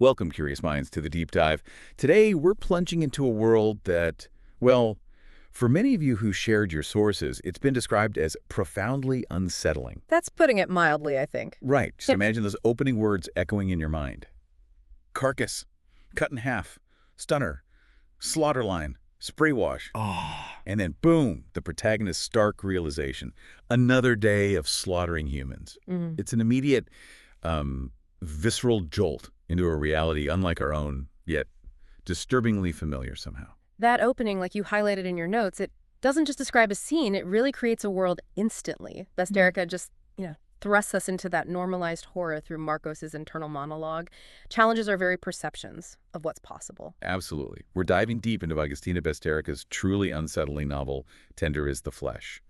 Welcome, curious minds, to the deep dive. Today, we're plunging into a world that, well, for many of you who shared your sources, it's been described as profoundly unsettling. That's putting it mildly, I think. Right. Just imagine those opening words echoing in your mind. Carcass, cut in half, stunner, slaughter line, spray wash. And then, boom, the protagonist's stark realization. Another day of slaughtering humans. It's an immediate, visceral jolt into a reality unlike our own, yet disturbingly familiar somehow. That opening, like you highlighted in your notes, it doesn't just describe a scene, it really creates a world instantly. Bazterrica just, thrusts us into that normalized horror through Marcos's internal monologue, challenges our very perceptions of what's possible. Absolutely. We're diving deep into Agustina Bazterrica's truly unsettling novel, Tender is the Flesh.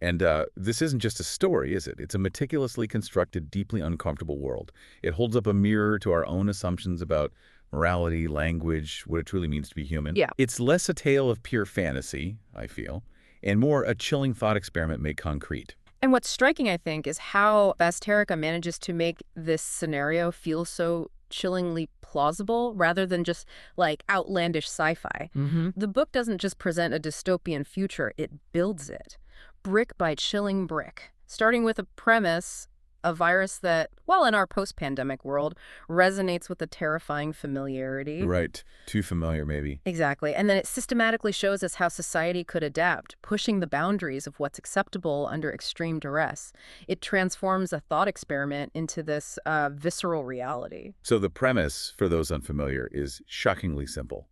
And this isn't just a story, is it? It's a meticulously constructed, deeply uncomfortable world. It holds up a mirror to our own assumptions about morality, language, what it truly means to be human. Yeah. It's less a tale of pure fantasy, I feel, and more a chilling thought experiment made concrete. And what's striking, I think, is how Bazterrica manages to make this scenario feel so chillingly plausible rather than just like outlandish sci-fi. The book doesn't just present a dystopian future, it builds it, brick by chilling brick, starting with a premise, a virus that, well, in our post-pandemic world, resonates with a terrifying familiarity. Right. Too familiar, maybe. Exactly. And then it systematically shows us how society could adapt, pushing the boundaries of what's acceptable under extreme duress. It transforms a thought experiment into this visceral reality. So the premise, for those unfamiliar, is shockingly simple,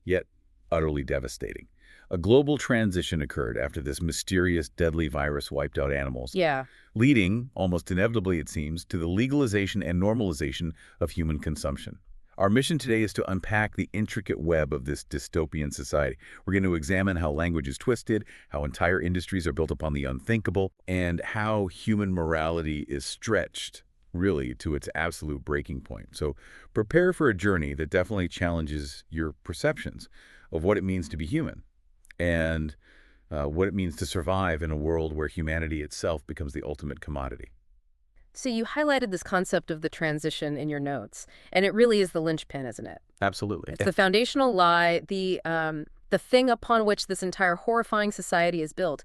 yet utterly devastating. A global transition occurred after this mysterious, deadly virus wiped out animals, leading, almost inevitably it seems, to the legalization and normalization of human consumption. Our mission today is to unpack the intricate web of this dystopian society. We're going to examine how language is twisted, how entire industries are built upon the unthinkable, and how human morality is stretched, really, to its absolute breaking point. So prepare for a journey that definitely challenges your perceptions of what it means to be human and what it means to survive in a world where humanity itself becomes the ultimate commodity. So you highlighted this concept of the transition in your notes, and it really is the linchpin, isn't it? Absolutely. It's the foundational lie, the thing upon which this entire horrifying society is built.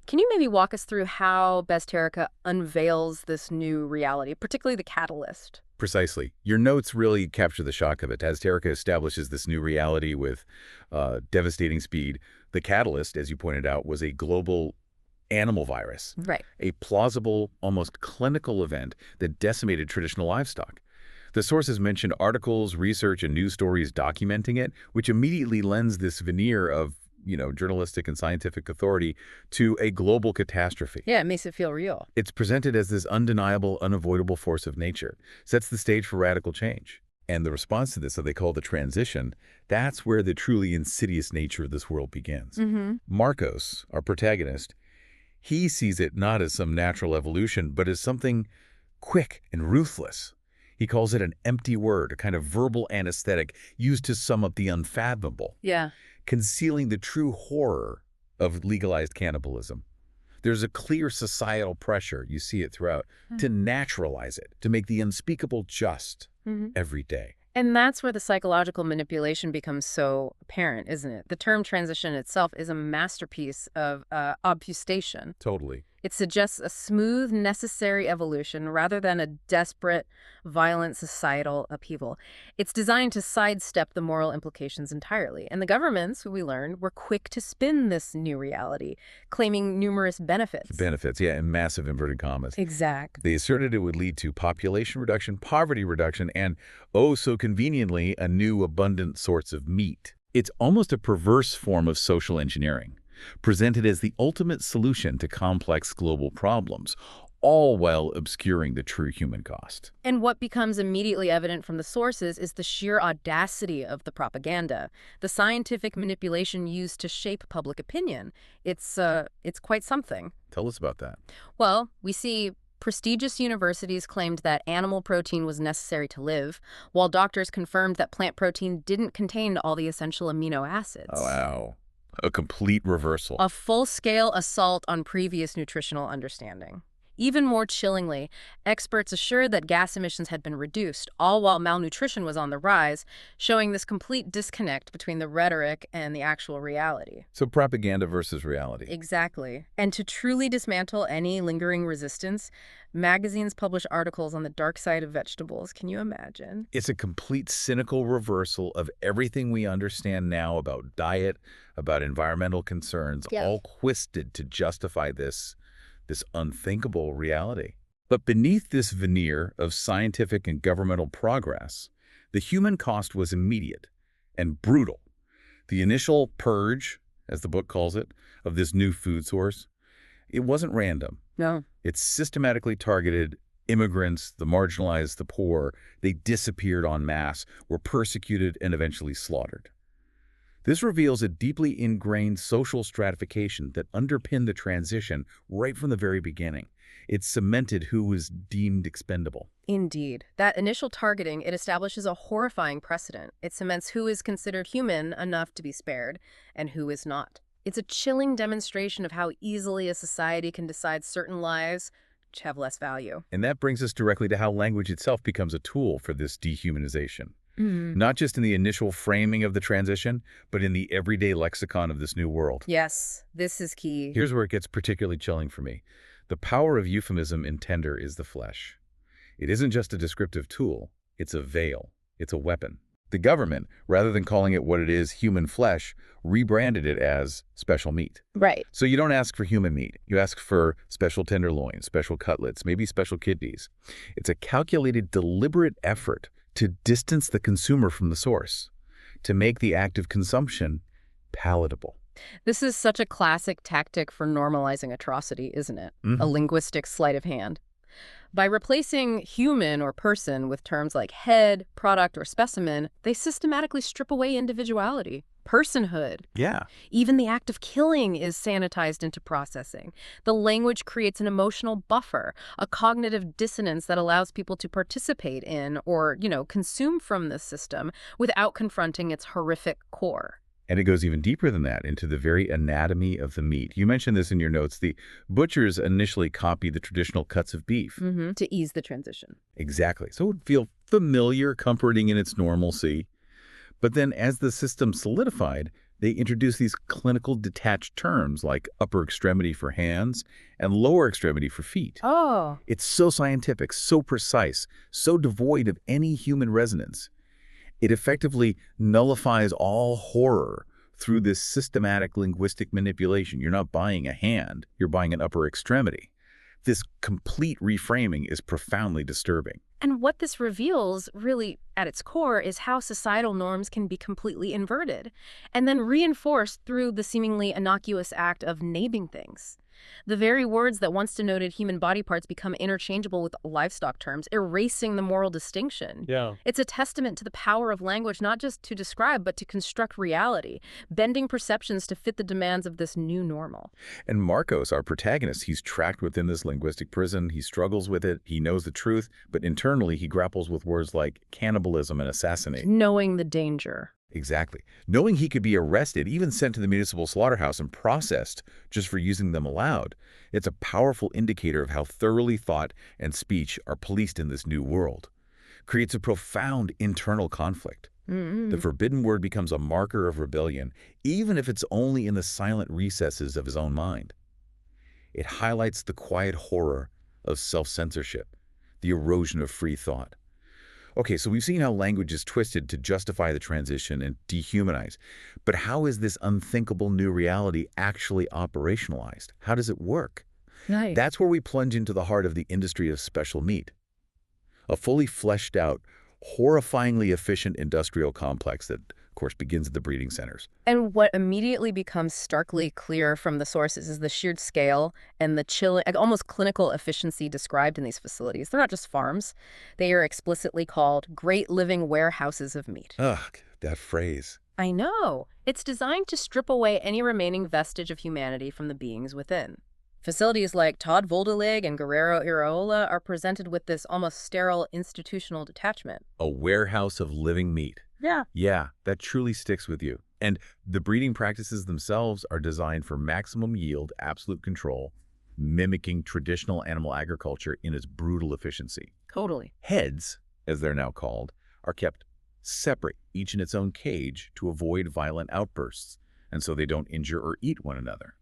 Can you maybe walk us through how Bazterrica unveils this new reality, particularly the catalyst? Precisely. Your notes really capture the shock of it. Bazterrica establishes this new reality with devastating speed. The catalyst, as you pointed out, was a global animal virus. Right. A plausible, almost clinical event that decimated traditional livestock. The sources mention articles, research, and news stories documenting it, which immediately lends this veneer of, journalistic and scientific authority to a global catastrophe. Yeah, it makes it feel real. It's presented as this undeniable, unavoidable force of nature, sets the stage for radical change. And the response to this, that they call the transition, that's where the truly insidious nature of this world begins. Marcos, our protagonist, he sees it not as some natural evolution, but as something quick and ruthless. He calls it an empty word, a kind of verbal anesthetic used to sum up the unfathomable. Yeah. Concealing the true horror of legalized cannibalism. There's a clear societal pressure, you see it throughout, to naturalize it, to make the unspeakable just every day. And that's where the psychological manipulation becomes so apparent, isn't it? The term transition itself is a masterpiece of obfuscation. Totally. It suggests a smooth, necessary evolution rather than a desperate, violent societal upheaval. It's designed to sidestep the moral implications entirely. And the governments, who we learned, were quick to spin this new reality, claiming numerous benefits. Benefits, yeah, in massive inverted commas. Exactly. They asserted it would lead to population reduction, poverty reduction, and, oh so conveniently, a new abundant source of meat. It's almost a perverse form of social engineering, presented as the ultimate solution to complex global problems, all while obscuring the true human cost. And what becomes immediately evident from the sources is the sheer audacity of the propaganda, the scientific manipulation used to shape public opinion. It's quite something. Tell us about that. Well, we see prestigious universities claimed that animal protein was necessary to live, while doctors confirmed that plant protein didn't contain all the essential amino acids. Oh, wow. A complete reversal. A full-scale assault on previous nutritional understanding. Even more chillingly, experts assured that gas emissions had been reduced, all while malnutrition was on the rise, showing this complete disconnect between the rhetoric and the actual reality. So propaganda versus reality. Exactly. And to truly dismantle any lingering resistance, magazines publish articles on the dark side of vegetables. Can you imagine? It's a complete cynical reversal of everything we understand now about diet, about environmental concerns, all twisted to justify this unthinkable reality. But beneath this veneer of scientific and governmental progress, the human cost was immediate and brutal. The initial purge, as the book calls it, of this new food source, it wasn't random. No. It systematically targeted immigrants, the marginalized, the poor. They disappeared en masse, were persecuted, and eventually slaughtered. This reveals a deeply ingrained social stratification that underpinned the transition right from the very beginning. It cemented who was deemed expendable. Indeed. That initial targeting, it establishes a horrifying precedent. It cements who is considered human enough to be spared and who is not. It's a chilling demonstration of how easily a society can decide certain lives have less value. And that brings us directly to how language itself becomes a tool for this dehumanization. Not just in the initial framing of the transition, but in the everyday lexicon of this new world. Yes, this is key. Here's where it gets particularly chilling for me. The power of euphemism in tender is the flesh. It isn't just a descriptive tool, it's a veil, it's a weapon. The government, rather than calling it what it is, human flesh, rebranded it as special meat. Right. So you don't ask for human meat. You ask for special tenderloin, special cutlets, maybe special kidneys. It's a calculated, deliberate effort to distance the consumer from the source, to make the act of consumption palatable. This is such a classic tactic for normalizing atrocity, isn't it? A linguistic sleight of hand. By replacing human or person with terms like head, product, or specimen, they systematically strip away individuality, personhood. Yeah. Even the act of killing is sanitized into processing. The language creates an emotional buffer, a cognitive dissonance that allows people to participate in or, consume from the system without confronting its horrific core. And it goes even deeper than that, into the very anatomy of the meat. You mentioned this in your notes. The butchers initially copied the traditional cuts of beef. To ease the transition. Exactly. So it would feel familiar, comforting in its normalcy. But then as the system solidified, they introduced these clinical detached terms like upper extremity for hands and lower extremity for feet. Oh. It's so scientific, so precise, so devoid of any human resonance. It effectively nullifies all horror through this systematic linguistic manipulation. You're not buying a hand, you're buying an upper extremity. This complete reframing is profoundly disturbing. And what this reveals, really, at its core, is how societal norms can be completely inverted and then reinforced through the seemingly innocuous act of naming things. The very words that once denoted human body parts become interchangeable with livestock terms, erasing the moral distinction. Yeah. It's a testament to the power of language, not just to describe, but to construct reality, bending perceptions to fit the demands of this new normal. And Marcos, our protagonist, he's trapped within this linguistic prison. He struggles with it. He knows the truth, but internally he grapples with words like cannibalism and assassinate. Knowing the danger. Exactly. Knowing he could be arrested, even sent to the municipal slaughterhouse and processed just for using them aloud, it's a powerful indicator of how thoroughly thought and speech are policed in this new world. Creates a profound internal conflict. The forbidden word becomes a marker of rebellion, even if it's only in the silent recesses of his own mind. It highlights the quiet horror of self-censorship, the erosion of free thought. Okay, so we've seen how language is twisted to justify the transition and dehumanize. But how is this unthinkable new reality actually operationalized? How does it work? Nice. That's where we plunge into the heart of the industry of special meat. A fully fleshed out, horrifyingly efficient industrial complex that, of course, begins at the breeding centers. And what immediately becomes starkly clear from the sources is the sheer scale and the chilling, almost clinical efficiency described in these facilities. They're not just farms. They are explicitly called great living warehouses of meat. Ugh, that phrase. I know. It's designed to strip away any remaining vestige of humanity from the beings within. Facilities like Todd Voldelig and Guerrero Iraola are presented with this almost sterile institutional detachment. A warehouse of living meat. Yeah. Yeah, that truly sticks with you. And the breeding practices themselves are designed for maximum yield, absolute control, mimicking traditional animal agriculture in its brutal efficiency. Totally. Heads, as they're now called, are kept separate, each in its own cage, to avoid violent outbursts, and so they don't injure or eat one another.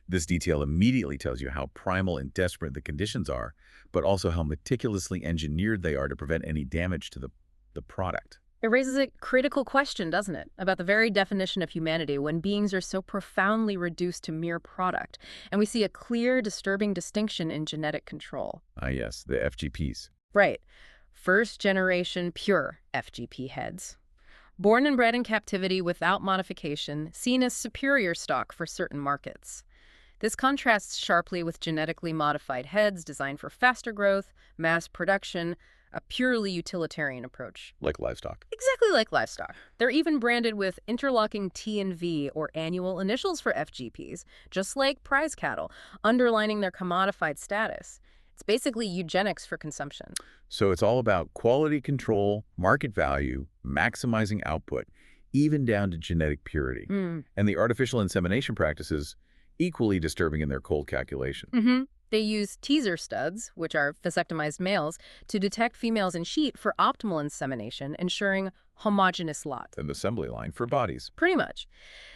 This detail immediately tells you how primal and desperate the conditions are, but also how meticulously engineered they are to prevent any damage to the product. It raises a critical question, doesn't it, about the very definition of humanity when beings are so profoundly reduced to mere product, and we see a clear, disturbing distinction in genetic control. Ah, yes, the FGPs. Right. First-generation pure FGP heads. Born and bred in captivity without modification, seen as superior stock for certain markets. This contrasts sharply with genetically modified heads designed for faster growth, mass production, a purely utilitarian approach. Like livestock. Exactly like livestock. They're even branded with interlocking T and V, or annual initials for FGPs, just like prize cattle, underlining their commodified status. It's basically eugenics for consumption. So it's all about quality control, market value, maximizing output, even down to genetic purity. And the artificial insemination practices, equally disturbing in their cold calculation. They use teaser studs, which are vasectomized males, to detect females in sheet for optimal insemination, ensuring homogeneous lots. An assembly line for bodies. Pretty much.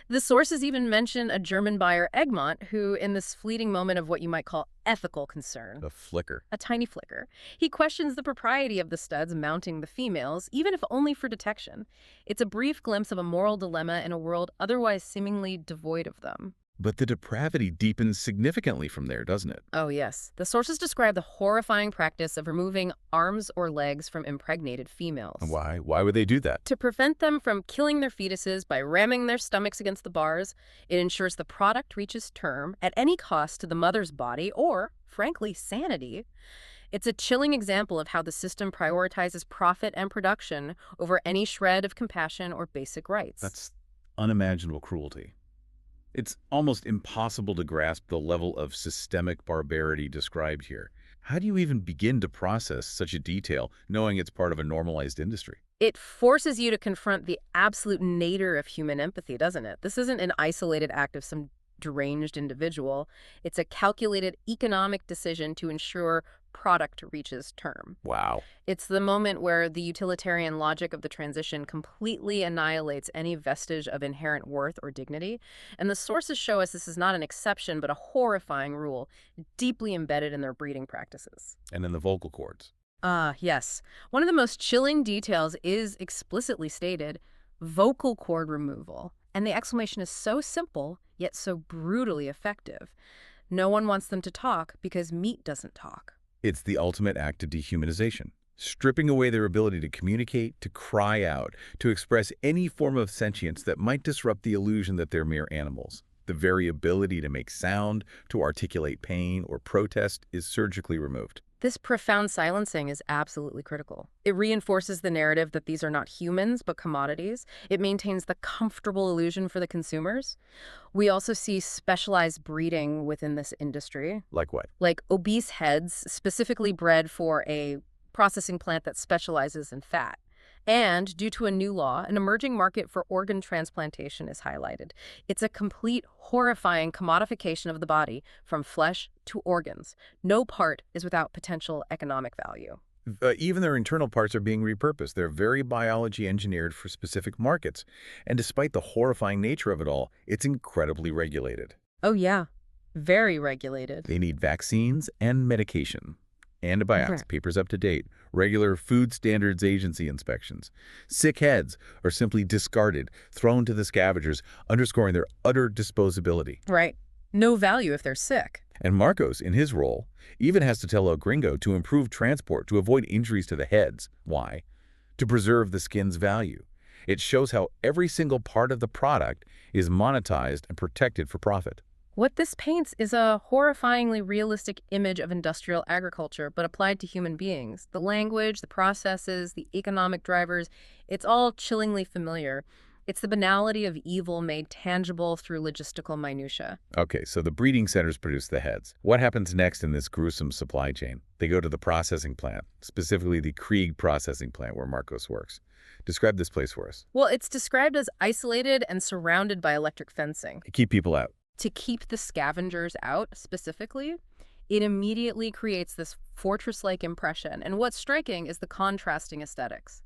The sources even mention a German buyer, Egmont, who, in this fleeting moment of what you might call ethical concern, A flicker. a tiny flicker, he questions the propriety of the studs mounting the females, even if only for detection. It's a brief glimpse of a moral dilemma in a world otherwise seemingly devoid of them. But the depravity deepens significantly from there, doesn't it? Oh, yes. The sources describe the horrifying practice of removing arms or legs from impregnated females. Why? Why would they do that? To prevent them from killing their fetuses by ramming their stomachs against the bars, it ensures the product reaches term at any cost to the mother's body or, frankly, sanity. It's a chilling example of how the system prioritizes profit and production over any shred of compassion or basic rights. That's unimaginable cruelty. It's almost impossible to grasp the level of systemic barbarity described here. How do you even begin to process such a detail, knowing it's part of a normalized industry? It forces you to confront the absolute nadir of human empathy, doesn't it? This isn't an isolated act of some deranged individual. It's a calculated economic decision to ensure product reaches term. Wow. It's the moment where the utilitarian logic of the transition completely annihilates any vestige of inherent worth or dignity. And the sources show us this is not an exception, but a horrifying rule, deeply embedded in their breeding practices. And in the vocal cords. Yes. One of the most chilling details is explicitly stated: vocal cord removal. And the explanation is so simple, yet so brutally effective. No one wants them to talk because meat doesn't talk. It's the ultimate act of dehumanization, stripping away their ability to communicate, to cry out, to express any form of sentience that might disrupt the illusion that they're mere animals. The very ability to make sound, to articulate pain or protest is surgically removed. This profound silencing is absolutely critical. It reinforces the narrative that these are not humans, but commodities. It maintains the comfortable illusion for the consumers. We also see specialized breeding within this industry. Like what? Like obese heads, specifically bred for a processing plant that specializes in fat. And due to a new law, an emerging market for organ transplantation is highlighted. It's a complete, horrifying commodification of the body from flesh to organs. No part is without potential economic value. Even their internal parts are being repurposed. They're very biology engineered for specific markets. And despite the horrifying nature of it all, it's incredibly regulated. Oh, yeah. Very regulated. They need vaccines and medication. Antibiotics, papers up to date, regular Food Standards Agency inspections. Sick heads are simply discarded, thrown to the scavengers, underscoring their utter disposability. Right. No value if they're sick. And Marcos, in his role, even has to tell El Gringo to improve transport to avoid injuries to the heads. Why? To preserve the skin's value. It shows how every single part of the product is monetized and protected for profit. What this paints is a horrifyingly realistic image of industrial agriculture, but applied to human beings. The language, the processes, the economic drivers, it's all chillingly familiar. It's the banality of evil made tangible through logistical minutia. Okay, so the breeding centers produce the heads. What happens next in this gruesome supply chain? They go to the processing plant, specifically the Krieg processing plant where Marcos works. Describe this place for us. Well, it's described as isolated and surrounded by electric fencing. To keep people out. To keep the scavengers out, specifically. It immediately creates this fortress-like impression. And what's striking is the contrasting aesthetics.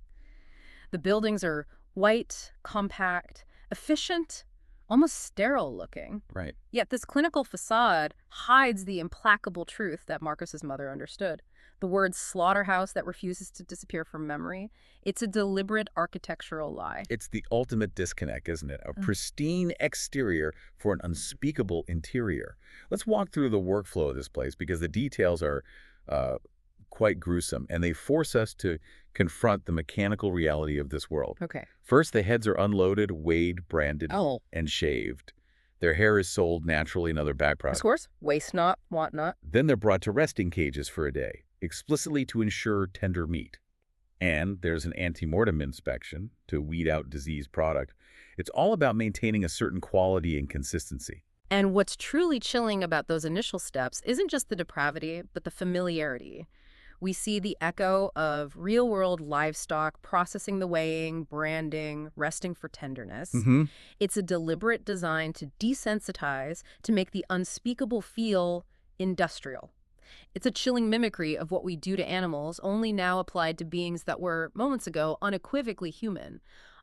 The buildings are white, compact, efficient, almost sterile looking. Right. Yet this clinical facade hides the implacable truth that Marcus's mother understood. The word slaughterhouse that refuses to disappear from memory. It's a deliberate architectural lie. It's the ultimate disconnect, isn't it? A pristine exterior for an unspeakable interior. Let's walk through the workflow of this place because the details are quite gruesome, and they force us to confront the mechanical reality of this world. Okay. First, the heads are unloaded, weighed, branded, Oh. and shaved. Their hair is sold naturally in other back products. Of course. Waste not, want not. Then they're brought to resting cages for a day, explicitly to ensure tender meat. And there's an ante-mortem inspection to weed out diseased product. It's all about maintaining a certain quality and consistency. And what's truly chilling about those initial steps isn't just the depravity, but the familiarity. We see the echo of real-world livestock processing the weighing, branding, resting for tenderness. It's a deliberate design to desensitize, to make the unspeakable feel industrial. It's a chilling mimicry of what we do to animals, only now applied to beings that were, moments ago, unequivocally human.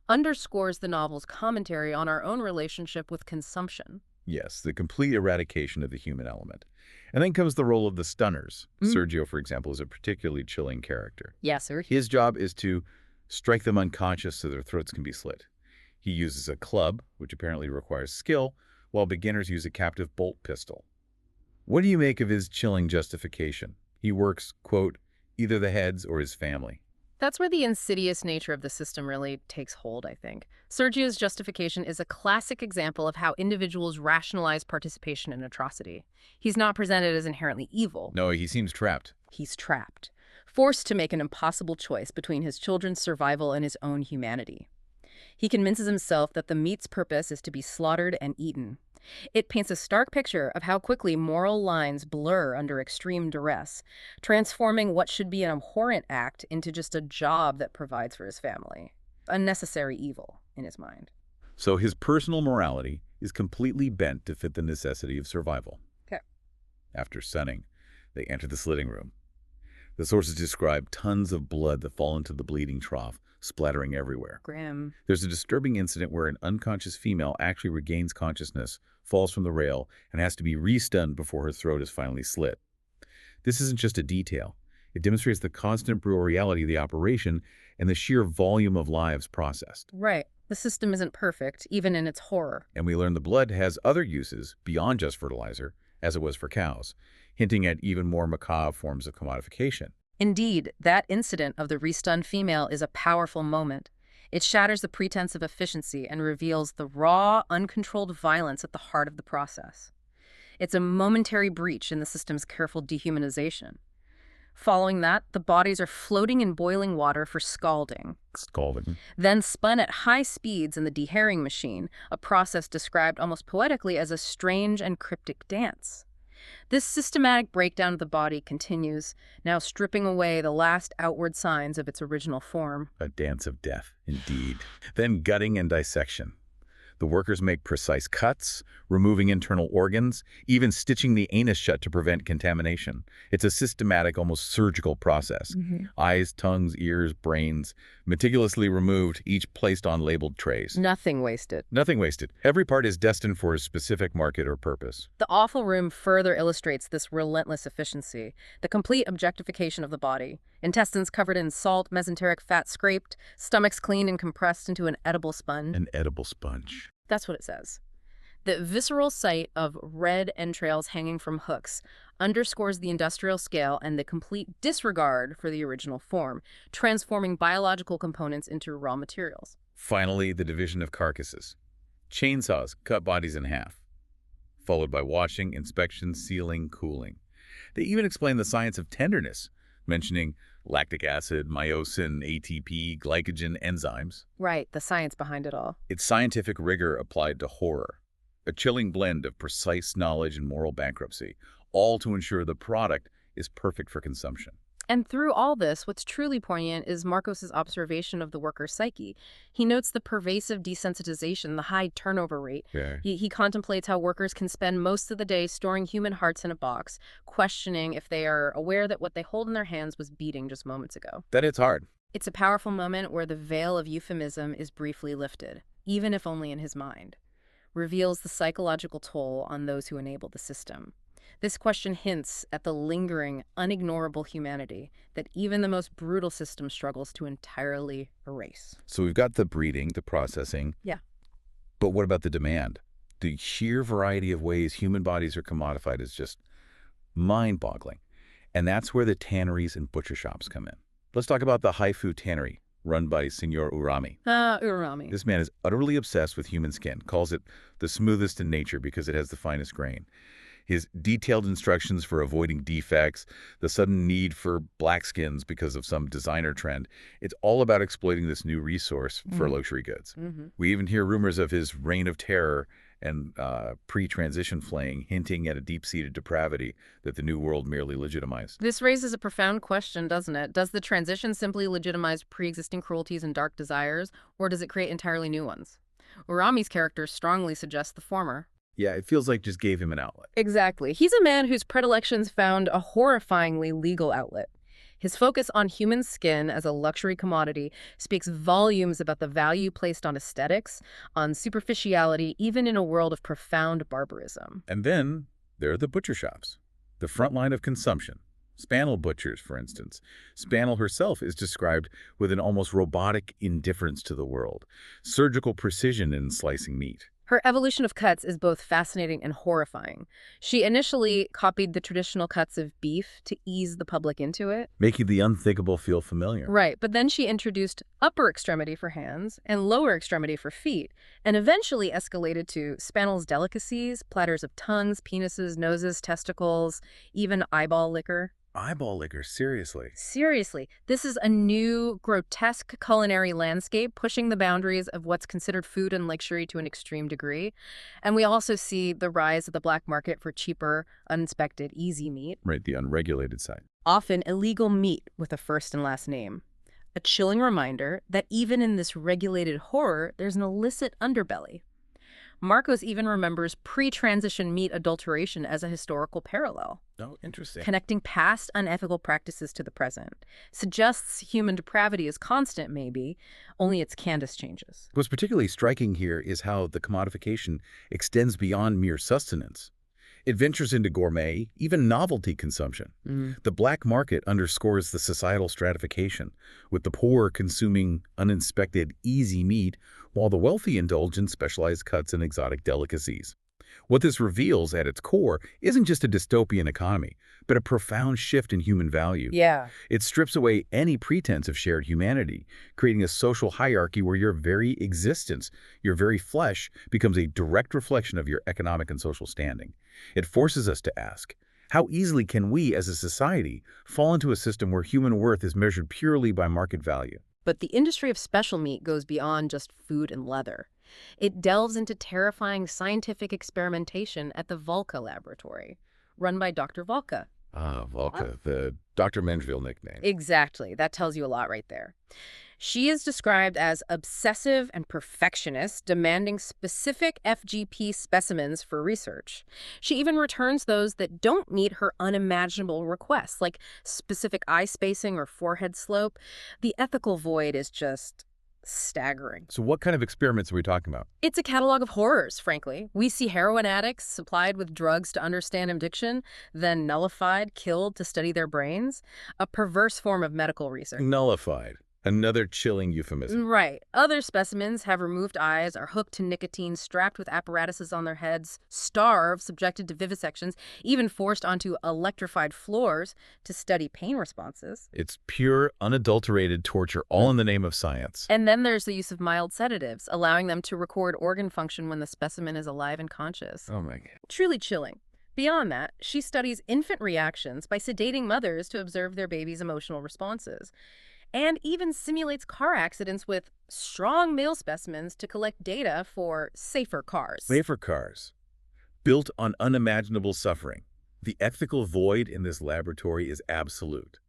Underscores the novel's commentary on our own relationship with consumption. Yes, the complete eradication of the human element. And then comes the role of the stunners. Sergio, for example, is a particularly chilling character. Yes, sir. His job is to strike them unconscious so their throats can be slit. He uses a club, which apparently requires skill, while beginners use a captive bolt pistol. What do you make of his chilling justification? He works, quote, either the heads or his family. That's where the insidious nature of the system really takes hold, I think. Sergio's justification is a classic example of how individuals rationalize participation in atrocity. He's not presented as inherently evil. No, he seems trapped. He's trapped, forced to make an impossible choice between his children's survival and his own humanity. He convinces himself that the meat's purpose is to be slaughtered and eaten. It paints a stark picture of how quickly moral lines blur under extreme duress, transforming what should be an abhorrent act into just a job that provides for his family. A necessary evil, in his mind. So his personal morality is completely bent to fit the necessity of survival. Okay. After sunning, they enter the slitting room. The sources describe tons of blood that fall into the bleeding trough, splattering everywhere. Grim. There's a disturbing incident where an unconscious female actually regains consciousness, falls from the rail, and has to be re-stunned before her throat is finally slit. This isn't just a detail. It demonstrates the constant brutal reality of the operation and the sheer volume of lives processed. Right. The system isn't perfect, even in its horror. And we learn the blood has other uses beyond just fertilizer, as it was for cows, hinting at even more macabre forms of commodification. Indeed, that incident of the re-stunned female is a powerful moment. It shatters the pretense of efficiency and reveals the raw, uncontrolled violence at the heart of the process. It's a momentary breach in the system's careful dehumanization. Following that, the bodies are floating in boiling water for scalding. Then spun at high speeds in the deherring machine, a process described almost poetically as a strange and cryptic dance. This systematic breakdown of the body continues, now stripping away the last outward signs of its original form. A dance of death, indeed. Then gutting and dissection. The workers make precise cuts, removing internal organs, even stitching the anus shut to prevent contamination. It's a systematic, almost surgical process. Eyes, tongues, ears, brains, meticulously removed, each placed on labeled trays. Nothing wasted. Nothing wasted. Every part is destined for a specific market or purpose. The awful room further illustrates this relentless efficiency, the complete objectification of the body. Intestines covered in salt, mesenteric fat scraped, stomachs cleaned and compressed into an edible sponge. An edible sponge. That's what it says. The visceral sight of red entrails hanging from hooks underscores the industrial scale and the complete disregard for the original form, transforming biological components into raw materials. Finally, the division of carcasses. Chainsaws cut bodies in half, followed by washing, inspection, sealing, cooling. They even explain the science of tenderness, mentioning lactic acid, myosin, ATP, glycogen, enzymes. Right, the science behind it all. It's scientific rigor applied to horror, a chilling blend of precise knowledge and moral bankruptcy, all to ensure the product is perfect for consumption. And through all this, what's truly poignant is Marcos's observation of the worker's psyche. He notes the pervasive desensitization, the high turnover rate. Yeah. He contemplates how workers can spend most of the day storing human hearts in a box, questioning if they are aware that what they hold in their hands was beating just moments ago. That it's hard. It's a powerful moment where the veil of euphemism is briefly lifted, even if only in his mind, reveals the psychological toll on those who enable the system. This question hints at the lingering, unignorable humanity that even the most brutal system struggles to entirely erase. So we've got the breeding, the processing. Yeah. But what about the demand? The sheer variety of ways human bodies are commodified is just mind-boggling. And that's where the tanneries and butcher shops come in. Let's talk about the Haifu tannery, run by Senor Urami. Urami. This man is utterly obsessed with human skin, calls it the smoothest in nature because it has the finest grain. His detailed instructions for avoiding defects, the sudden need for black skins because of some designer trend, it's all about exploiting this new resource for luxury goods. We even hear rumors of his reign of terror and pre-transition flaying, hinting at a deep-seated depravity that the New World merely legitimized. This raises a profound question, doesn't it? Does the transition simply legitimize pre-existing cruelties and dark desires, or does it create entirely new ones? Urami's character strongly suggests the former. Yeah, it feels like just gave him an outlet. Exactly. He's a man whose predilections found a horrifyingly legal outlet. His focus on human skin as a luxury commodity speaks volumes about the value placed on aesthetics, on superficiality, even in a world of profound barbarism. And then there are the butcher shops, the front line of consumption. Spaniel butchers, for instance. Spaniel herself is described with an almost robotic indifference to the world, surgical precision in slicing meat. Her evolution of cuts is both fascinating and horrifying. She initially copied the traditional cuts of beef to ease the public into it. Making the unthinkable feel familiar. Right, but then she introduced upper extremity for hands and lower extremity for feet, and eventually escalated to Spaniel's delicacies, platters of tongues, penises, noses, testicles, even eyeball liquor. Eyeball liquor, seriously. Seriously, this is a new, grotesque culinary landscape pushing the boundaries of what's considered food and luxury to an extreme degree. And we also see the rise of the black market for cheaper, uninspected, easy meat. Right, the unregulated side. Often illegal meat with a first and last name. A chilling reminder that even in this regulated horror, there's an illicit underbelly. Marcos even remembers pre-transition meat adulteration as a historical parallel. Oh, interesting. Connecting past unethical practices to the present. Suggests human depravity is constant, maybe, only its canvas changes. What's particularly striking here is how the commodification extends beyond mere sustenance. It ventures into gourmet, even novelty consumption. The black market underscores the societal stratification, with the poor consuming uninspected, easy meat, while the wealthy indulge in specialized cuts and exotic delicacies. What this reveals at its core isn't just a dystopian economy, but a profound shift in human value. Yeah. It strips away any pretense of shared humanity, creating a social hierarchy where your very existence, your very flesh, becomes a direct reflection of your economic and social standing. It forces us to ask, how easily can we as a society fall into a system where human worth is measured purely by market value? But the industry of special meat goes beyond just food and leather. It delves into terrifying scientific experimentation at the Volca laboratory, run by Dr. Volca. Ah, Volca, the Dr. Menville nickname. Exactly. That tells you a lot right there. She is described as obsessive and perfectionist, demanding specific FGP specimens for research. She even returns those that don't meet her unimaginable requests, like specific eye spacing or forehead slope. The ethical void is just staggering. So what kind of experiments are we talking about? It's a catalog of horrors, frankly. We see heroin addicts supplied with drugs to understand addiction, then nullified, killed to study their brains. A perverse form of medical research. Nullified. Another chilling euphemism. Right. Other specimens have removed eyes, are hooked to nicotine, strapped with apparatuses on their heads, starved, subjected to vivisections, even forced onto electrified floors to study pain responses. It's pure, unadulterated torture, all in the name of science. And then there's the use of mild sedatives, allowing them to record organ function when the specimen is alive and conscious. Oh my God. Truly chilling. Beyond that, she studies infant reactions by sedating mothers to observe their baby's emotional responses, and even simulates car accidents with strong male specimens to collect data for safer cars. Safer cars, built on unimaginable suffering. The ethical void in this laboratory is absolute.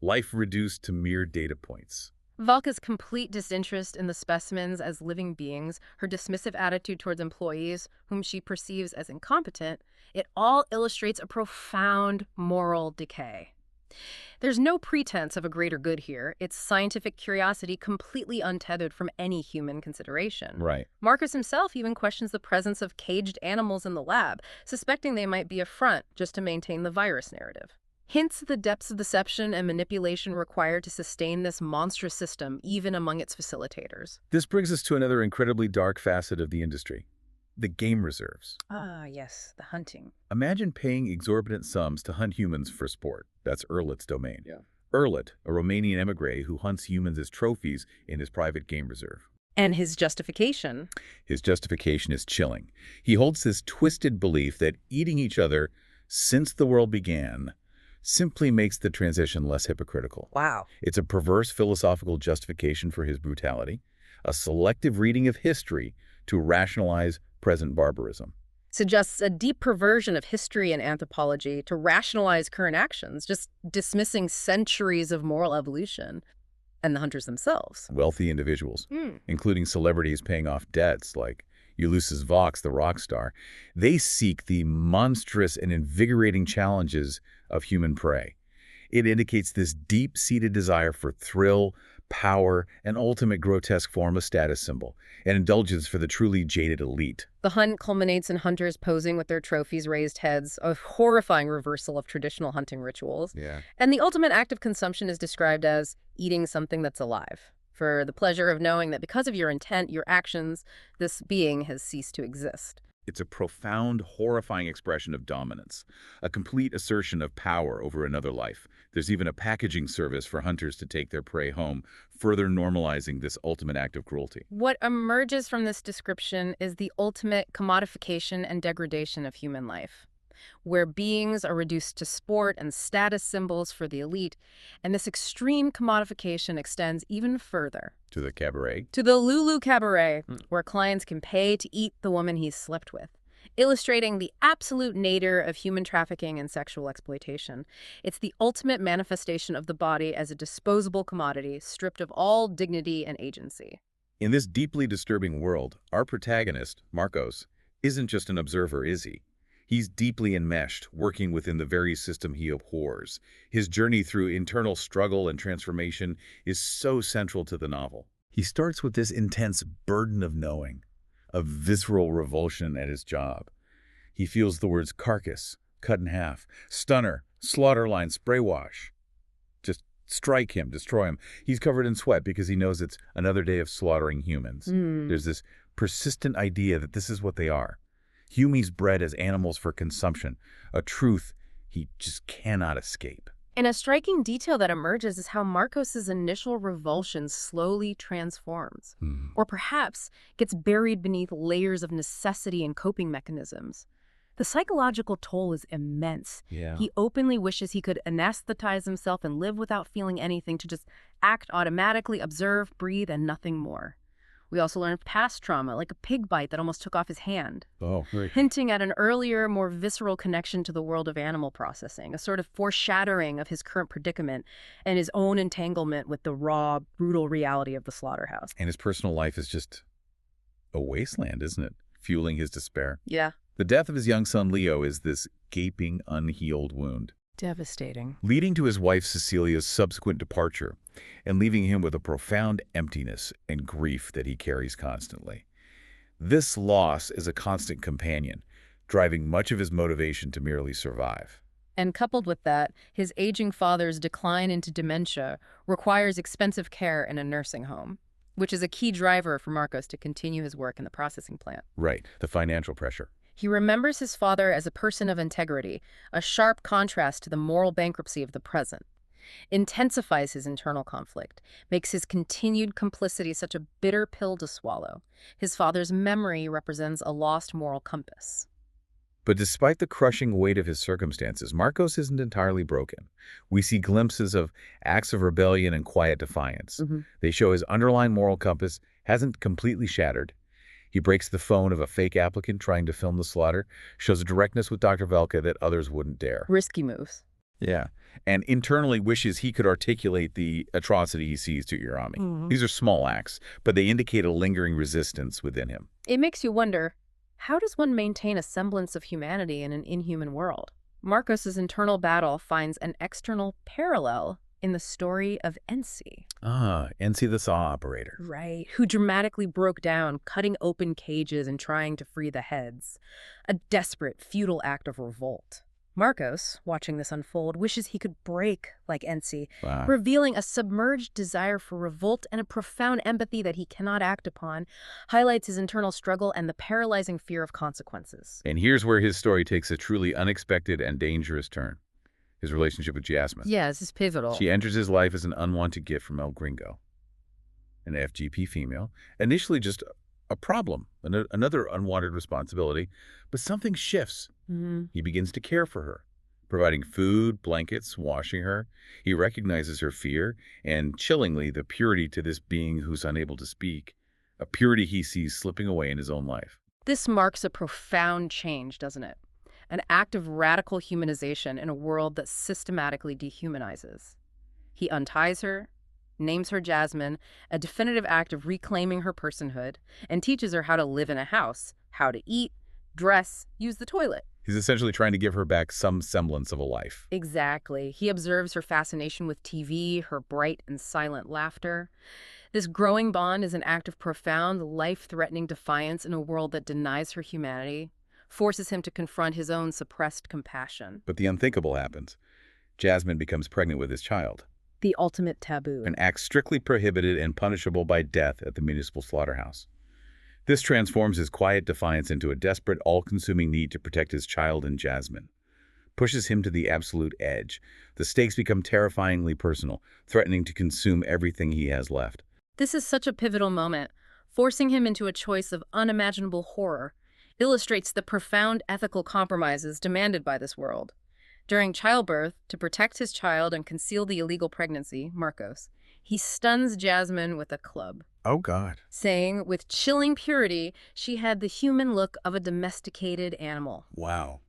life reduced to mere data points. Valka's complete disinterest in the specimens as living beings, her dismissive attitude towards employees, whom she perceives as incompetent, it all illustrates a profound moral decay. There's no pretense of a greater good here. It's scientific curiosity completely untethered from any human consideration. Right. Marcus himself even questions the presence of caged animals in the lab, suspecting they might be a front just to maintain the virus narrative. Hints at the depths of deception and manipulation required to sustain this monstrous system, even among its facilitators. This brings us to another incredibly dark facet of the industry: the game reserves. Ah, yes, the hunting. Imagine paying exorbitant sums to hunt humans for sport. That's Ehrlich's domain. Yeah. Ehrlich, a Romanian emigre who hunts humans as trophies in his private game reserve. And his justification? His justification is chilling. He holds this twisted belief that eating each other since the world began simply makes the transition less hypocritical. Wow. It's a perverse philosophical justification for his brutality, a selective reading of history to rationalize present barbarism. Suggests a deep perversion of history and anthropology to rationalize current actions, just dismissing centuries of moral evolution and the hunters themselves. Wealthy individuals, including celebrities paying off debts like Ulysses Vox, the rock star, they seek the monstrous and invigorating challenges of human prey. It indicates this deep-seated desire for thrill, power, and ultimate grotesque form of status symbol, and indulgence for the truly jaded elite. The hunt culminates in hunters posing with their trophies raised heads, a horrifying reversal of traditional hunting rituals. Yeah. And the ultimate act of consumption is described as eating something that's alive, for the pleasure of knowing that because of your intent, your actions, this being has ceased to exist. It's a profound, horrifying expression of dominance, a complete assertion of power over another life. There's even a packaging service for hunters to take their prey home, further normalizing this ultimate act of cruelty. What emerges from this description is the ultimate commodification and degradation of human life, where beings are reduced to sport and status symbols for the elite, and this extreme commodification extends even further. To the cabaret? To the Lulu Cabaret, where clients can pay to eat the woman he's slept with, illustrating the absolute nadir of human trafficking and sexual exploitation. It's the ultimate manifestation of the body as a disposable commodity, stripped of all dignity and agency. In this deeply disturbing world, our protagonist, Marcos, isn't just an observer, is he? He's deeply enmeshed, working within the very system he abhors. His journey through internal struggle and transformation is so central to the novel. He starts with this intense burden of knowing, a visceral revulsion at his job. He feels the words carcass, cut in half, stunner, slaughter line, spray wash. Just strike him, destroy him. He's covered in sweat because he knows it's another day of slaughtering humans. There's this persistent idea that this is what they are. Humans bred as animals for consumption, a truth he just cannot escape. And a striking detail that emerges is how Marcos's initial revulsion slowly transforms, or perhaps gets buried beneath layers of necessity and coping mechanisms. The psychological toll is immense. Yeah. He openly wishes he could anesthetize himself and live without feeling anything, to just act automatically, observe, breathe, and nothing more. We also learn past trauma, like a pig bite that almost took off his hand, hinting at an earlier, more visceral connection to the world of animal processing, a sort of foreshadowing of his current predicament and his own entanglement with the raw, brutal reality of the slaughterhouse. And his personal life is just a wasteland, isn't it? Fueling his despair. Yeah. The death of his young son, Leo, is this gaping, unhealed wound, Devastating. leading to his wife Cecilia's subsequent departure and leaving him with a profound emptiness and grief that he carries constantly. This loss is a constant companion, driving much of his motivation to merely survive. And coupled with that, his aging father's decline into dementia requires expensive care in a nursing home, which is a key driver for Marcos to continue his work in the processing plant. Right, the financial pressure. He remembers his father as a person of integrity, a sharp contrast to the moral bankruptcy of the present. Intensifies his internal conflict, makes his continued complicity such a bitter pill to swallow. His father's memory represents a lost moral compass. But despite the crushing weight of his circumstances, Marcos isn't entirely broken. We see glimpses of acts of rebellion and quiet defiance. They show his underlying moral compass hasn't completely shattered. He breaks the phone of a fake applicant trying to film the slaughter, shows a directness with Dr. Velka that others wouldn't dare. Risky moves. Yeah. And internally wishes he could articulate the atrocity he sees to Irami. These are small acts, but they indicate a lingering resistance within him. It makes you wonder, how does one maintain a semblance of humanity in an inhuman world? Marcos's internal battle finds an external parallel in the story of Ensi. Ah, Ensi the saw operator. Right, who dramatically broke down, cutting open cages and trying to free the heads. A desperate, futile act of revolt. Marcos, watching this unfold, wishes he could break like Ensi, revealing a submerged desire for revolt and a profound empathy that he cannot act upon, highlights his internal struggle and the paralyzing fear of consequences. And here's where his story takes a truly unexpected and dangerous turn. His relationship with Jasmine. Yeah, this is pivotal. She enters his life as an unwanted gift from El Gringo, an FGP female, initially just a problem, another unwanted responsibility, but something shifts. He begins to care for her, providing food, blankets, washing her. He recognizes her fear and, chillingly, the purity to this being who's unable to speak, a purity he sees slipping away in his own life. This marks a profound change, doesn't it? An act of radical humanization in a world that systematically dehumanizes. He unties her, names her Jasmine, a definitive act of reclaiming her personhood, and teaches her how to live in a house, how to eat, dress, use the toilet. He's essentially trying to give her back some semblance of a life. Exactly. He observes her fascination with TV, her bright and silent laughter. This growing bond is an act of profound, life-threatening defiance in a world that denies her humanity, forces him to confront his own suppressed compassion. But the unthinkable happens. Jasmine becomes pregnant with his child. The ultimate taboo. An act strictly prohibited and punishable by death at the municipal slaughterhouse. This transforms his quiet defiance into a desperate, all-consuming need to protect his child and Jasmine. Pushes him to the absolute edge. The stakes become terrifyingly personal, threatening to consume everything he has left. This is such a pivotal moment, forcing him into a choice of unimaginable horror. Illustrates the profound ethical compromises demanded by this world. During childbirth, to protect his child and conceal the illegal pregnancy, Marcos, he stuns Jasmine with a club. Oh, God. Saying, with chilling purity, she had the human look of a domesticated animal. Wow.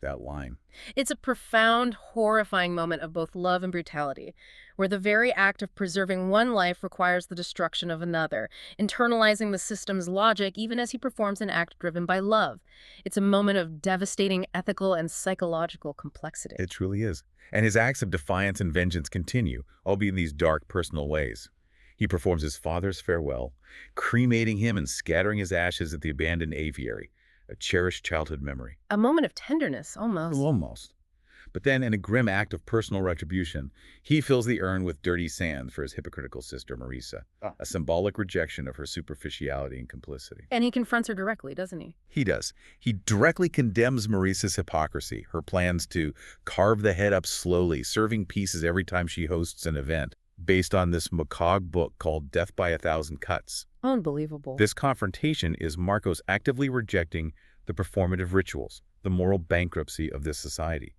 That line. It's a profound, horrifying moment of both love and brutality, where the very act of preserving one life requires the destruction of another, internalizing the system's logic even as he performs an act driven by love. It's a moment of devastating ethical and psychological complexity. It truly is. And his acts of defiance and vengeance continue, albeit in these dark, personal ways. He performs his father's farewell, cremating him and scattering his ashes at the abandoned aviary, a cherished childhood memory. A moment of tenderness, almost. Almost. But then, in a grim act of personal retribution, he fills the urn with dirty sand for his hypocritical sister, Marisa, a symbolic rejection of her superficiality and complicity. And he confronts her directly, doesn't he? He does. He directly condemns Marisa's hypocrisy, her plans to carve the head up slowly, serving pieces every time she hosts an event, based on this macabre book called Death by a Thousand Cuts. Unbelievable. This confrontation is Marcos actively rejecting the performative rituals, the moral bankruptcy of this society,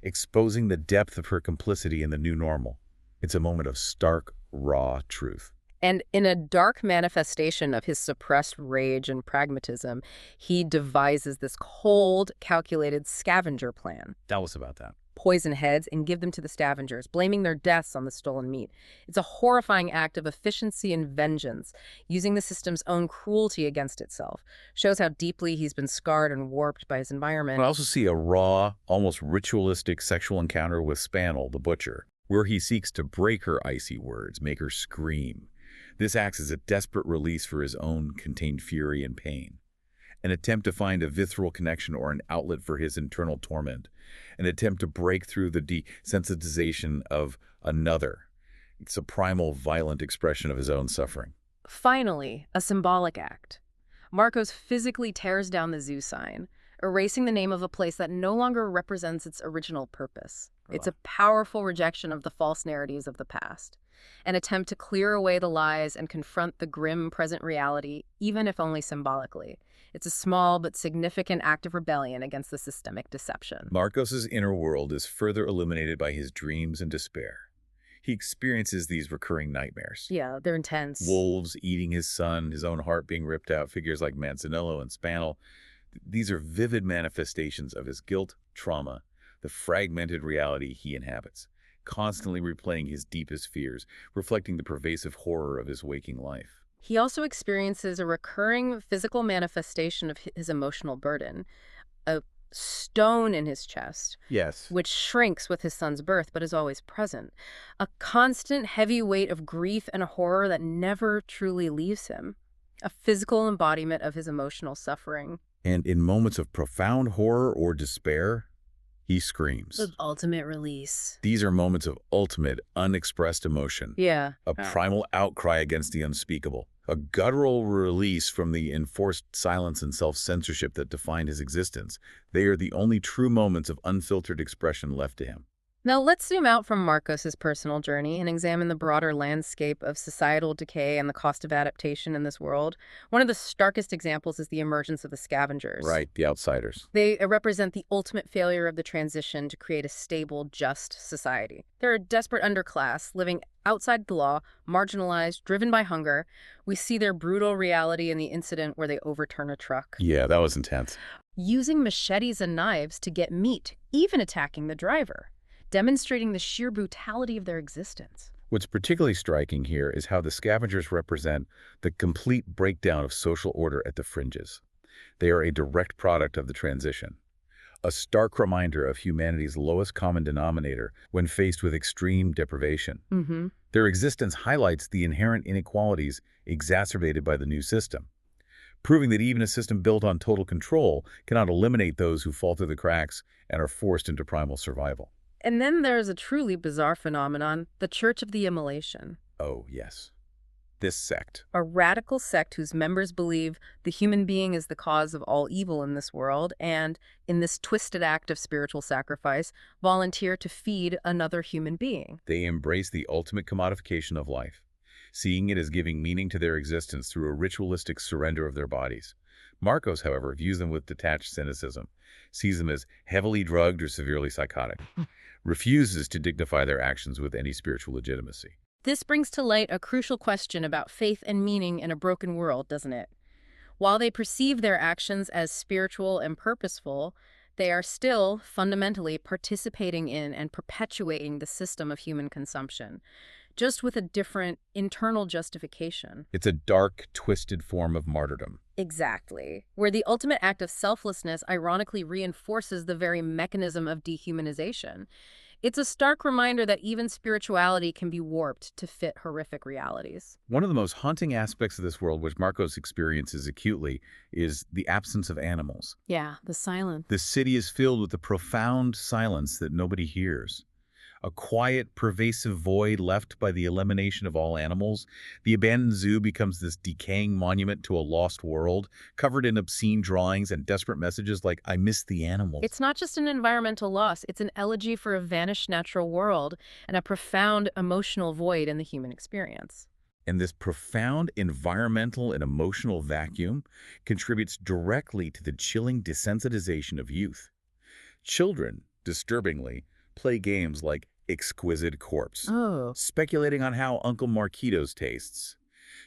exposing the depth of her complicity in the new normal. It's a moment of stark, raw truth. And in a dark manifestation of his suppressed rage and pragmatism, he devises this cold, calculated scavenger plan. Tell us about that. Poison heads and give them to the scavengers, blaming their deaths on the stolen meat. It's a horrifying act of efficiency and vengeance, using the system's own cruelty against itself. Shows how deeply he's been scarred and warped by his environment. I also see a raw, almost ritualistic sexual encounter with Spannel, the butcher, where he seeks to break her icy words, make her scream. This acts as a desperate release for his own contained fury and pain. An attempt to find a visceral connection or an outlet for his internal torment. An attempt to break through the desensitization of another. It's a primal, violent expression of his own suffering. Finally, a symbolic act. Marcos physically tears down the zoo sign, erasing the name of a place that no longer represents its original purpose. It's a powerful rejection of the false narratives of the past. An attempt to clear away the lies and confront the grim present reality, even if only symbolically. It's a small but significant act of rebellion against the systemic deception. Marcos's inner world is further illuminated by his dreams and despair. He experiences these recurring nightmares. Yeah, they're intense. Wolves eating his son, his own heart being ripped out, figures like Manzanillo and Spannel. These are vivid manifestations of his guilt, trauma, the fragmented reality he inhabits, constantly replaying his deepest fears, reflecting the pervasive horror of his waking life. He also experiences a recurring physical manifestation of his emotional burden, a stone in his chest, Yes. which shrinks with his son's birth but is always present, a constant heavy weight of grief and horror that never truly leaves him, a physical embodiment of his emotional suffering. And in moments of profound horror or despair, he screams. The ultimate release. These are moments of ultimate, unexpressed emotion. Yeah. A primal outcry against the unspeakable. A guttural release from the enforced silence and self-censorship that defined his existence. They are the only true moments of unfiltered expression left to him. Now let's zoom out from Marcos's personal journey and examine the broader landscape of societal decay and the cost of adaptation in this world. One of the starkest examples is the emergence of the scavengers. Right, the outsiders. They represent the ultimate failure of the transition to create a stable, just society. They're a desperate underclass, living outside the law, marginalized, driven by hunger. We see their brutal reality in the incident where they overturn a truck. Yeah, that was intense. Using machetes and knives to get meat, even attacking the driver, demonstrating the sheer brutality of their existence. What's particularly striking here is how the scavengers represent the complete breakdown of social order at the fringes. They are a direct product of the transition, a stark reminder of humanity's lowest common denominator when faced with extreme deprivation. Their existence highlights the inherent inequalities exacerbated by the new system, proving that even a system built on total control cannot eliminate those who fall through the cracks and are forced into primal survival. And then there's a truly bizarre phenomenon, the Church of the Immolation. Oh, yes. This sect. A radical sect whose members believe the human being is the cause of all evil in this world and, in this twisted act of spiritual sacrifice, volunteer to feed another human being. They embrace the ultimate commodification of life, seeing it as giving meaning to their existence through a ritualistic surrender of their bodies. Marcos, however, views them with detached cynicism, sees them as heavily drugged or severely psychotic, refuses to dignify their actions with any spiritual legitimacy. This brings to light a crucial question about faith and meaning in a broken world, doesn't it? While they perceive their actions as spiritual and purposeful, they are still fundamentally participating in and perpetuating the system of human consumption, just with a different internal justification. It's a dark, twisted form of martyrdom. Exactly. Where the ultimate act of selflessness ironically reinforces the very mechanism of dehumanization. It's a stark reminder that even spirituality can be warped to fit horrific realities. One of the most haunting aspects of this world, which Marcos experiences acutely, is the absence of animals. Yeah, the silence. The city is filled with a profound silence that nobody hears. A quiet, pervasive void left by the elimination of all animals. The abandoned zoo becomes this decaying monument to a lost world, covered in obscene drawings and desperate messages like, "I miss the animals." It's not just an environmental loss, it's an elegy for a vanished natural world and a profound emotional void in the human experience. And this profound environmental and emotional vacuum contributes directly to the chilling desensitization of youth. Children, disturbingly, play games like Exquisite Corpse, speculating on how Uncle Marquitos tastes,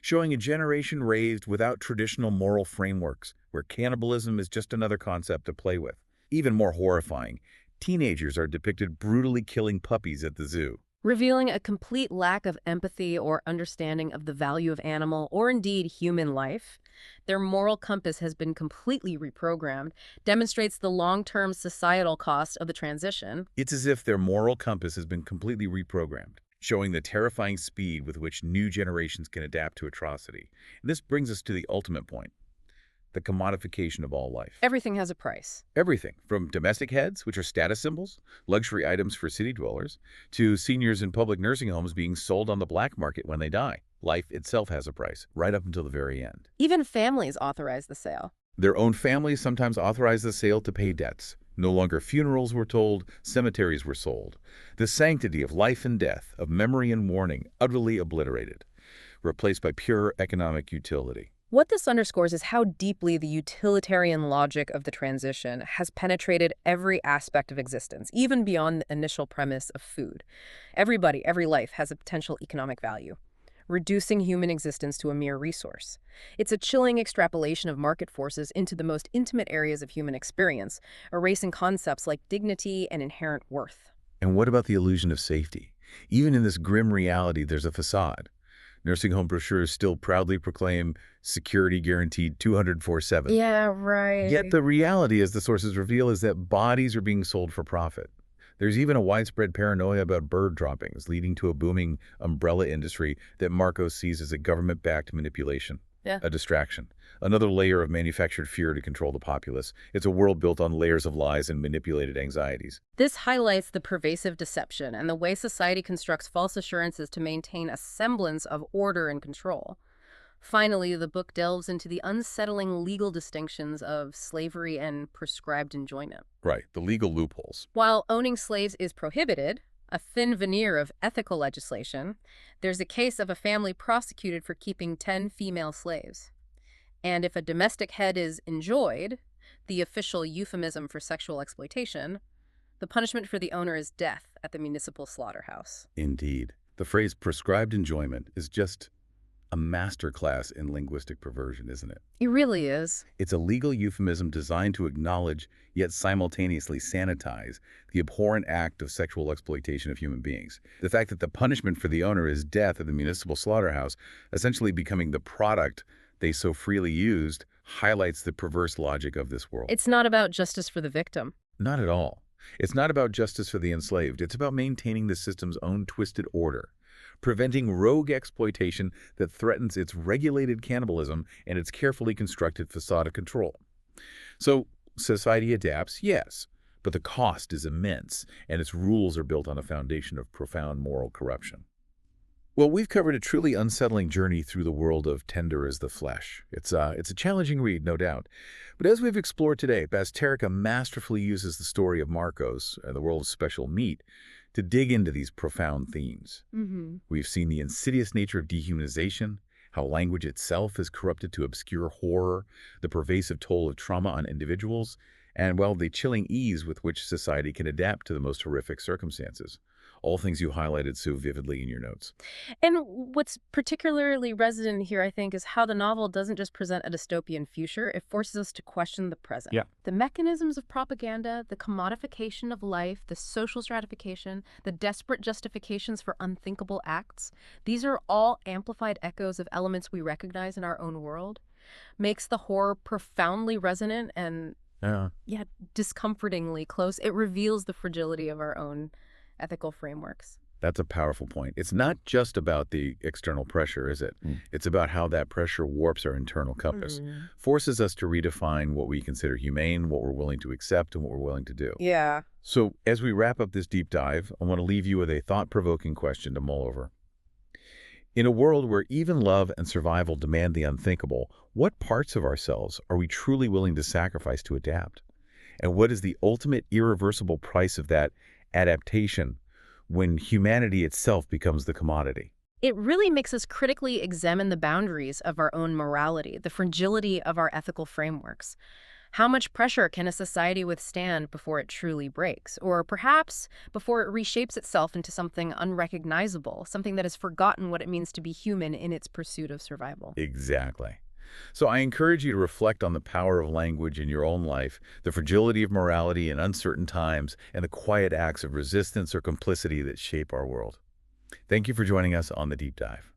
showing a generation raised without traditional moral frameworks, where cannibalism is just another concept to play with. Even more horrifying, teenagers are depicted brutally killing puppies at the zoo, revealing a complete lack of empathy or understanding of the value of animal or indeed human life. Their moral compass has been completely reprogrammed, demonstrates the long-term societal cost of the transition. It's as if their moral compass has been completely reprogrammed, showing the terrifying speed with which new generations can adapt to atrocity. And this brings us to the ultimate point, the commodification of all life. Everything has a price. Everything, from domestic heads, which are status symbols, luxury items for city dwellers, to seniors in public nursing homes being sold on the black market when they die. Life itself has a price, right up until the very end. Even families authorize the sale. Their own families sometimes authorize the sale to pay debts. No longer funerals were told, cemeteries were sold. The sanctity of life and death, of memory and mourning, utterly obliterated, replaced by pure economic utility. What this underscores is how deeply the utilitarian logic of the transition has penetrated every aspect of existence, even beyond the initial premise of food. Everybody, every life has a potential economic value. reducing human existence to a mere resource. It's a chilling extrapolation of market forces into the most intimate areas of human experience, erasing concepts like dignity and inherent worth. And what about the illusion of safety? Even in this grim reality, there's a facade. Nursing home brochures still proudly proclaim security guaranteed 204/7. Yeah, right. Yet the reality, as the sources reveal, is that bodies are being sold for profit. There's even a widespread paranoia about bird droppings, leading to a booming umbrella industry that Marcos sees as a government-backed manipulation, a distraction, another layer of manufactured fear to control the populace. It's a world built on layers of lies and manipulated anxieties. This highlights the pervasive deception and the way society constructs false assurances to maintain a semblance of order and control. Finally, the book delves into the unsettling legal distinctions of slavery and prescribed enjoyment. Right, the legal loopholes. While owning slaves is prohibited, a thin veneer of ethical legislation, there's a case of a family prosecuted for keeping 10 female slaves. And if a domestic head is enjoyed, the official euphemism for sexual exploitation, the punishment for the owner is death at the municipal slaughterhouse. Indeed. The phrase prescribed enjoyment is just a masterclass in linguistic perversion, isn't it? It really is. It's a legal euphemism designed to acknowledge, yet simultaneously sanitize, the abhorrent act of sexual exploitation of human beings. The fact that the punishment for the owner is death at the municipal slaughterhouse, essentially becoming the product they so freely used, highlights the perverse logic of this world. It's not about justice for the victim. Not at all. It's not about justice for the enslaved. It's about maintaining the system's own twisted order, preventing rogue exploitation that threatens its regulated cannibalism and its carefully constructed facade of control. So, society adapts, yes, but the cost is immense, and its rules are built on a foundation of profound moral corruption. Well, we've covered a truly unsettling journey through the world of Tender as the Flesh. It's a challenging read, no doubt. But as we've explored today, Bazterrica masterfully uses the story of Marcos, the world of special meat, to dig into these profound themes. We've seen the insidious nature of dehumanization, how language itself is corrupted to obscure horror, the pervasive toll of trauma on individuals, and, well, the chilling ease with which society can adapt to the most horrific circumstances. All things you highlighted so vividly in your notes. And what's particularly resonant here, I think, is how the novel doesn't just present a dystopian future, it forces us to question the present. Yeah. The mechanisms of propaganda, the commodification of life, the social stratification, the desperate justifications for unthinkable acts, these are all amplified echoes of elements we recognize in our own world. Makes the horror profoundly resonant and, discomfortingly close. It reveals the fragility of our own ethical frameworks. That's a powerful point. It's not just about the external pressure, is it? It's about how that pressure warps our internal compass, forces us to redefine what we consider humane, what we're willing to accept, and what we're willing to do. Yeah. So as we wrap up this deep dive, I want to leave you with a thought-provoking question to mull over. In a world where even love and survival demand the unthinkable, what parts of ourselves are we truly willing to sacrifice to adapt? And what is the ultimate irreversible price of that adaptation when humanity itself becomes the commodity? It really makes us critically examine the boundaries of our own morality, the fragility of our ethical frameworks. How much pressure can a society withstand before it truly breaks? Or perhaps before it reshapes itself into something unrecognizable, something that has forgotten what it means to be human in its pursuit of survival? Exactly. So I encourage you to reflect on the power of language in your own life, the fragility of morality in uncertain times, and the quiet acts of resistance or complicity that shape our world. Thank you for joining us on The Deep Dive.